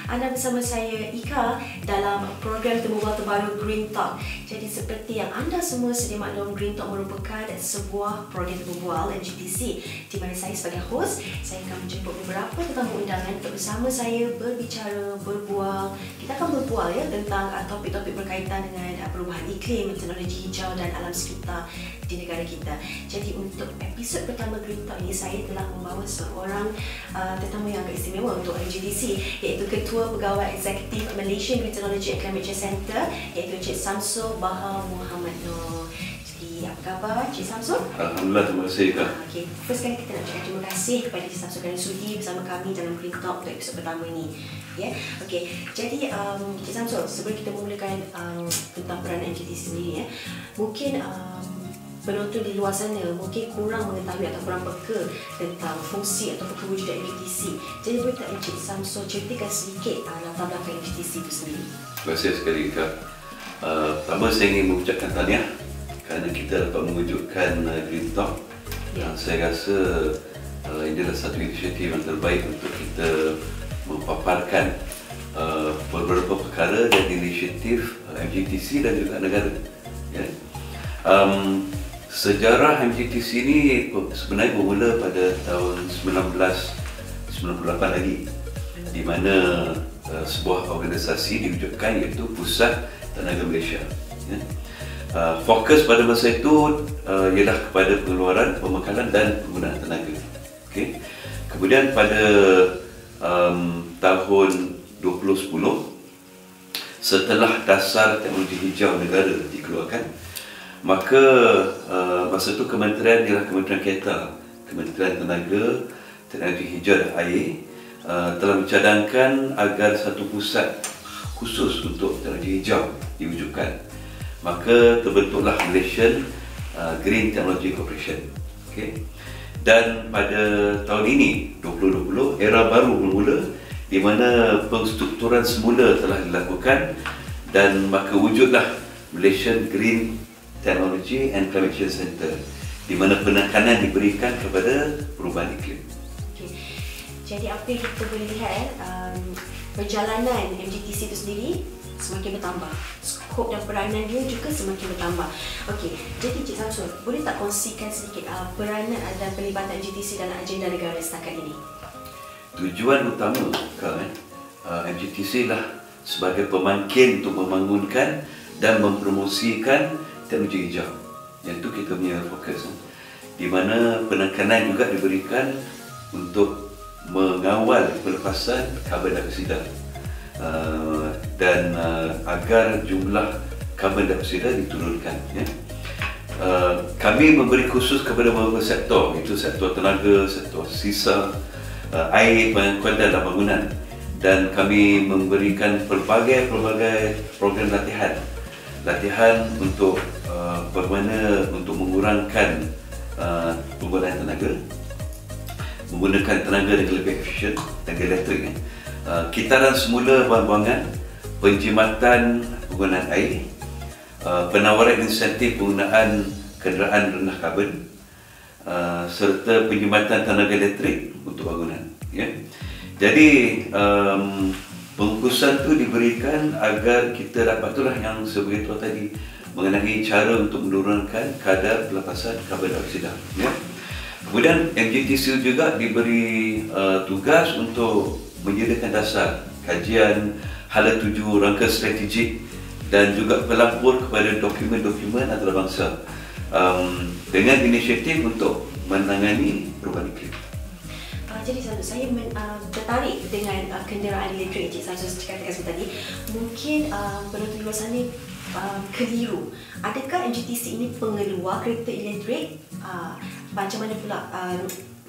Anda bersama saya Ika dalam program Temu Bual terbaru Green Talk. Jadi seperti yang anda semua sedia maklum, Green Talk merupakan sebuah program Temu Bual MGTC di mana saya sebagai host, saya akan menjemput beberapa tetamu undangan untuk bersama saya berbicara, berbual. Kita akan berbual tentang topik-topik berkaitan dengan perubahan iklim, teknologi hijau dan alam sekitar di negara kita. Jadi untuk episod pertama Green Talk ini, saya telah membawa seorang tetamu yang agak istimewa untuk MGTC, iaitu Ketua Pegawai Eksekutif Malaysian Green Technology and Climate Change Center, iaitu Encik Samsul Bahar Muhammad Noor. Jadi apa khabar Encik Samsul? Alhamdulillah, terima kasih Kak. Okay. First kali kita nak cakap terima kasih kepada Encik Samsul kerana sudi bersama kami dalam Green Talk untuk episod pertama ini. Okay. Jadi Encik Samsul, sebelum kita memulakan tentang peranan MGTC sendiri, mungkin penonton di luar sana mungkin kurang mengetahui atau kurang peka tentang fungsi atau kewujudan MGTC. Jadi boleh tak Encik Samsul ceritakan sedikit latar belakang MGTC itu sendiri? Terima kasih sekali Kak. Pertama saya ingin mengucapkan tahniah kerana kita dapat mewujudkan Green Talk. Saya rasa ini adalah satu inisiatif yang terbaik untuk kita memaparkan beberapa perkara dan inisiatif MGTC dan juga negara. Sejarah MGTC ini sebenarnya bermula pada tahun 1998 lagi, di mana sebuah organisasi diwujudkan, iaitu Pusat Tenaga Malaysia. Fokus pada masa itu ialah kepada pengeluaran, pembekalan dan penggunaan tenaga. Kemudian pada tahun 2010, setelah dasar teknologi hijau negara dikeluarkan, maka masa itu kementerian ialah Kementerian KETA, Kementerian Tenaga, Teknologi Hijau dan Air, telah mencadangkan agar satu pusat khusus untuk teknologi hijau diwujudkan. Maka terbentuklah Malaysian Green Technology Corporation. Dan pada tahun ini, 2020, era baru bermula di mana penstrukturan semula telah dilakukan dan maka wujudlah Malaysian Green Technology and Climate Change Center, di mana penekanan diberikan kepada perubahan iklim. Jadi apa yang kita boleh lihat, perjalanan MGTC itu sendiri semakin bertambah, skop dan peranan dia juga semakin bertambah. Jadi Encik Samsul, boleh tak kongsikan sedikit peranan dan pelibatan MGTC dalam agenda negara setakat ini? Tujuan utama MGTC lah sebagai pemangkin untuk membangunkan dan mempromosikan teknologi hijau. Yang itu kita punya fokus, di mana penekanan juga diberikan untuk mengawal pelepasan karbon dioksida dan agar jumlah karbon dioksida diturunkan. Kami memberi khusus kepada beberapa sektor, iaitu sektor tenaga, sektor sisa, air, pengangkutan dan bangunan, dan kami memberikan pelbagai program latihan untuk bagaimana untuk mengurangkan penggunaan tenaga, menggunakan tenaga dengan lebih efisien, tenaga elektrik, kitaran semula bahan-bahangan, penjimatan penggunaan air, penawaran insentif penggunaan kenderaan rendah karbon, serta penjimatan tenaga elektrik untuk bangunan. Jadi pengkhususan itu diberikan agar kita dapat, itulah yang saya beritahu tadi, mengenai cara untuk menurunkan kadar pelepasan karbon dioksida. Kemudian MGTC juga diberi tugas untuk menyediakan dasar kajian hala tuju rangka strategik dan juga pelapor kepada dokumen-dokumen antarabangsa dengan inisiatif untuk menangani perubahan iklim. Jadi saya tertarik dengan kenderaan elektrik Encik Samsul cakapkan tadi. Mungkin penonton di luar sana keliru. Adakah MGTC ini pengeluar kereta elektrik? Macam mana pula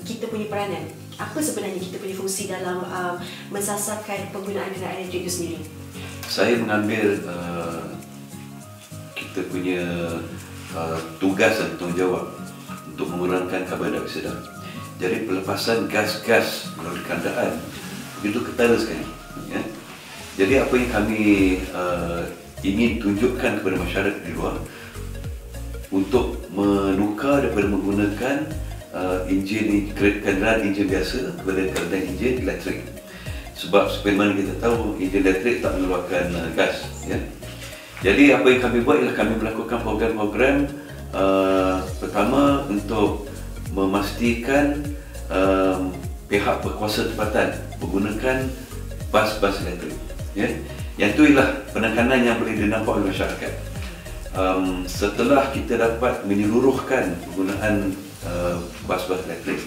kita punya peranan? Apa sebenarnya kita punya fungsi dalam mensasarkan penggunaan kenderaan elektrik itu sendiri? Saya mengambil kita punya tugas dan tanggungjawab untuk mengurangkan karbon dioksida. Jadi pelepasan gas-gas melalui kenderaan begitu ketara sekali. Jadi apa yang kami ingin tunjukkan kepada masyarakat di luar, untuk menukar daripada menggunakan kenderaan enjin biasa kepada kenderaan enjin elektrik. sebab sebagaimana kita tahu enjin elektrik tak mengeluarkan gas, ya. Jadi apa yang kami buat ialah kami melakukan program-program pertama untuk memastikan pihak berkuasa tempatan menggunakan bas-bas elektrik, ya. Yang itu ialah penekanan yang boleh dinampak oleh masyarakat. Setelah kita dapat menyeluruhkan penggunaan bas-bas elektrik,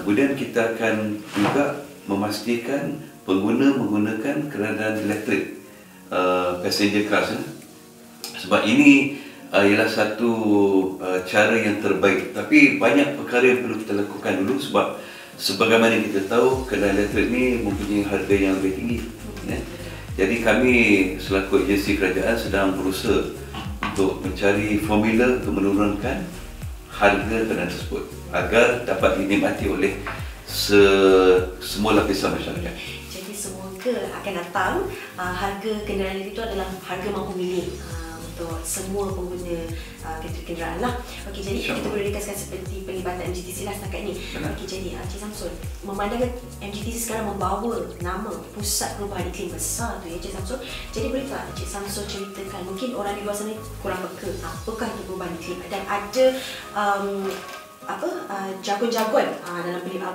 kemudian kita akan juga memastikan pengguna menggunakan kenderaan elektrik passenger cars, sebab ini ialah satu cara yang terbaik. Tapi banyak perkara yang perlu kita lakukan dulu, sebab sebagaimana kita tahu kenderaan elektrik ni mempunyai harga yang lebih tinggi, ya. Jadi kami selaku agensi kerajaan sedang berusaha untuk mencari formula untuk menurunkan harga kenderaan tersebut agar dapat dinikmati oleh semua lapisan masyarakat. Jadi semoga akan datang harga kenderaan itu adalah harga mampu milik untuk semua pengguna kenderaan lah. Okey, jadi kita boleh ringkaskan seperti pelibatan MGTC lah setakat ni. Okey, jadi Cik Samsul, memandangkan MGTC sekarang membawa nama Pusat Perubahan Iklim besar tu, ya Cik Samsul. Jadi boleh tak Cik Samsul ceritakan, mungkin orang di luar sana kurang peka apakah itu perubahan iklim dan ada jargon-jargon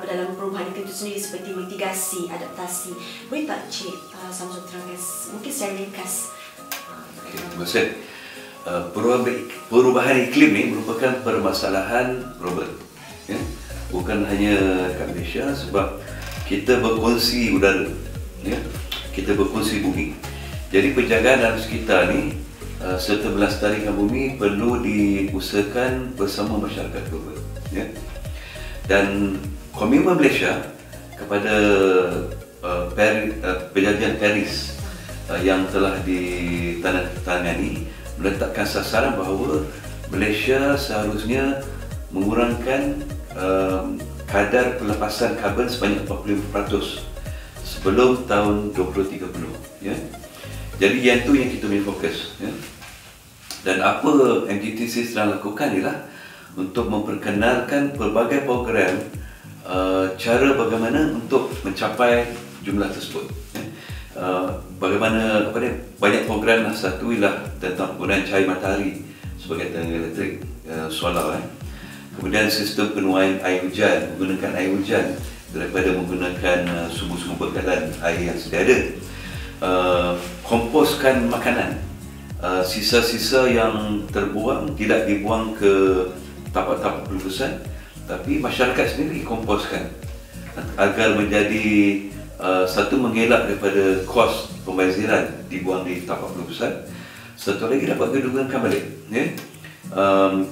dalam perubahan iklim itu sendiri seperti mitigasi, adaptasi. Boleh tak Cik Samsul terangkan mungkin secara ringkas? Terima kasih. Perubahan iklim ni merupakan permasalahan global, ya? Bukan hanya kat Malaysia, sebab kita berkongsi udara, ya? Kita berkongsi bumi. Jadi penjagaan alam sekitar ni serta melestarikan bumi perlu diusahakan bersama masyarakat global, ya? Dan Komitmen Malaysia kepada Perjanjian Paris yang telah ditandatangani meletakkan sasaran bahawa Malaysia seharusnya mengurangkan kadar pelepasan karbon sebanyak 45% sebelum tahun 2030, ya. Jadi yang itu yang kita punya fokus, ya. Dan apa MGTC sedang lakukan ialah untuk memperkenalkan pelbagai program cara bagaimana untuk mencapai jumlah tersebut, ya. Bagaimana banyak program lah. Satu ialah tentang penggunaan cahaya matahari sebagai tenaga elektrik, solar, kemudian sistem penuaian air hujan, menggunakan air hujan daripada menggunakan sumber-sumber bekalan air yang sedia ada. Komposkan makanan, sisa-sisa yang terbuang tidak dibuang ke tapak-tapak pelurusan, tapi masyarakat sendiri komposkan agar menjadi satu mengelak daripada kos pembaziran dibuang di tapak pelurusan. Satu lagi dapat digunakan balik, ya.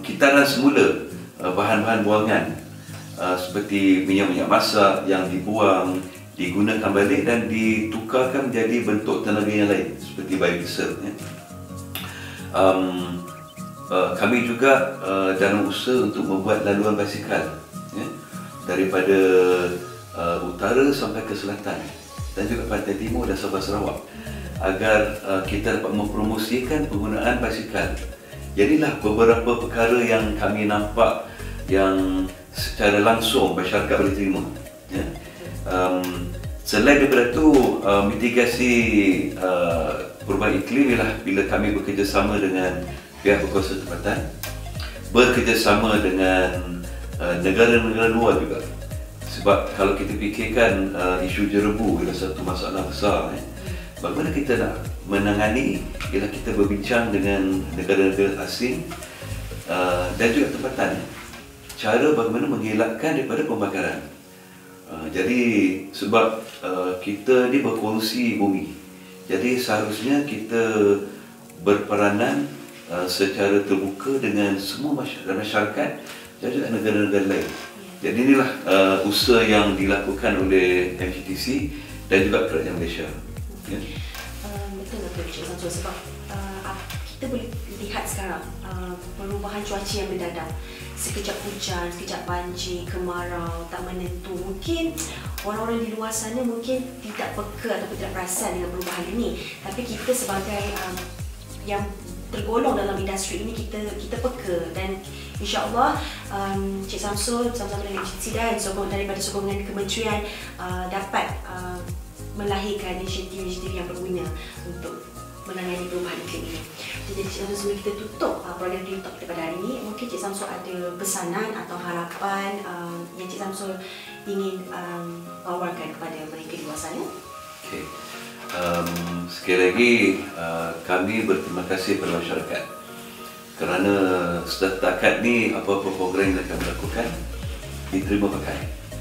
Kitaran semula bahan-bahan buangan seperti minyak-minyak masak yang dibuang digunakan balik dan ditukarkan menjadi bentuk tenaga yang lain seperti biodiesel, ya. Kami juga dalam usaha untuk membuat laluan basikal, ya, daripada utara sampai ke selatan dan juga pantai timur dan Sabah Sarawak agar kita dapat mempromosikan penggunaan basikal. Jadilah beberapa perkara yang kami nampak yang secara langsung masyarakat boleh terima, ya. Selain daripada itu, mitigasi perubahan iklim ialah bila kami bekerjasama dengan pihak berkuasa tempatan, bekerjasama dengan negara-negara luar juga. Sebab kalau kita fikirkan isu jerebu ialah satu masalah besar, bagaimana kita nak menangani ialah kita berbincang dengan negara-negara asing dan juga tempatan, cara bagaimana mengelakkan daripada pembakaran. Jadi sebab kita ni berkongsi bumi, jadi seharusnya kita berperanan secara terbuka dengan semua masyarakat dan juga negara-negara lain. Jadi inilah usaha yang dilakukan oleh MGTC dan juga kerajaan Malaysia, ya. Betul Cik Samsul, sebab kita boleh lihat sekarang perubahan cuaca yang mendadak. Sekejap hujan, sekejap banjir, kemarau, tak menentu. Mungkin orang-orang di luar sana mungkin tidak peka ataupun tidak perasan dengan perubahan ini. Tapi kita sebagai yang tergolong dalam industri ini kita peka, dan insya-Allah Cik Samsul bersama-sama dengan Cik Sidan daripada sokongan kementerian dapat melahirkan inisiatif-inisiatif yang berguna untuk menangani perubahan iklim ini. Jadi Cik Samsul, sebelum kita tutup program Green Talk kita pada hari ini, mungkin Cik Samsul ada pesanan atau harapan yang Cik Samsul ingin tawarkan kepada mereka di luar sana? Okay. Sekali lagi kami berterima kasih kepada masyarakat kerana setakat ni apa-apa program yang kami lakukan diterima pakai,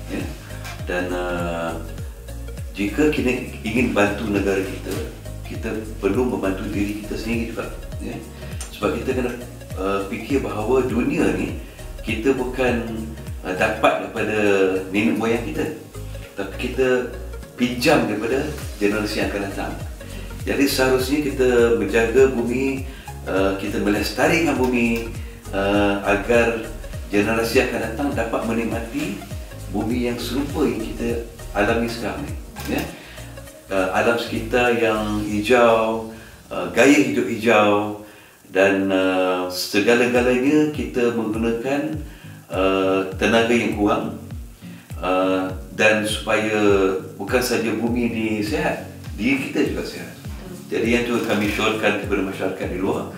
ya? Dan jika kita ingin bantu negara kita, kita perlu membantu diri kita sendiri juga, ya? Sebab kita kena fikir bahawa dunia ni kita bukan dapat daripada nenek moyang kita, tapi kita pinjam daripada generasi yang akan datang. Jadi seharusnya kita menjaga bumi, kita melestarikan bumi agar generasi yang akan datang dapat menikmati bumi yang serupa yang kita alami sekarang ni, ya? Alam sekitar yang hijau, gaya hidup hijau, dan segala-galanya kita menggunakan tenaga yang kurang, dan supaya bukan saja bumi ini sihat, diri kita juga sihat. Jadi yang itu kami syorkan kepada masyarakat di luar.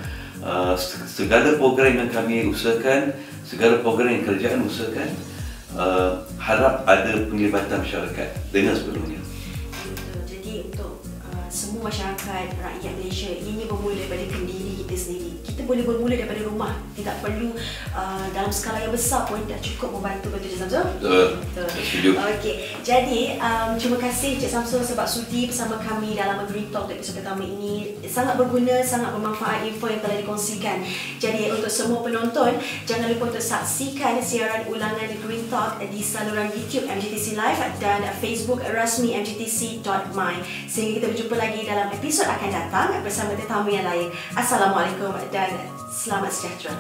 Segala program yang kami usahakan, segala program yang kerajaan usahakan, harap ada penglibatan masyarakat dengan sebelumnya. Jadi untuk semua masyarakat, rakyat Malaysia, ini bermula daripada diri kita sendiri. Kita boleh bermula daripada rumah, tidak perlu dalam skala yang besar pun dah cukup membantu. Betul Cik Samsul? Betul. Setuju. Okey, jadi terima kasih Cik Samsul sebab sudi bersama kami dalam Green Talk episod pertama ini. Sangat berguna, sangat bermanfaat info yang telah dikongsikan. Jadi untuk semua penonton, jangan lupa untuk saksikan siaran ulangan Green Talk di saluran YouTube MGTC Live dan Facebook rasmi mgtc.my. Sehingga kita berjumpa lagi dalam episod akan datang bersama tetamu yang lain. Assalamualaikum dan selamat sejahtera.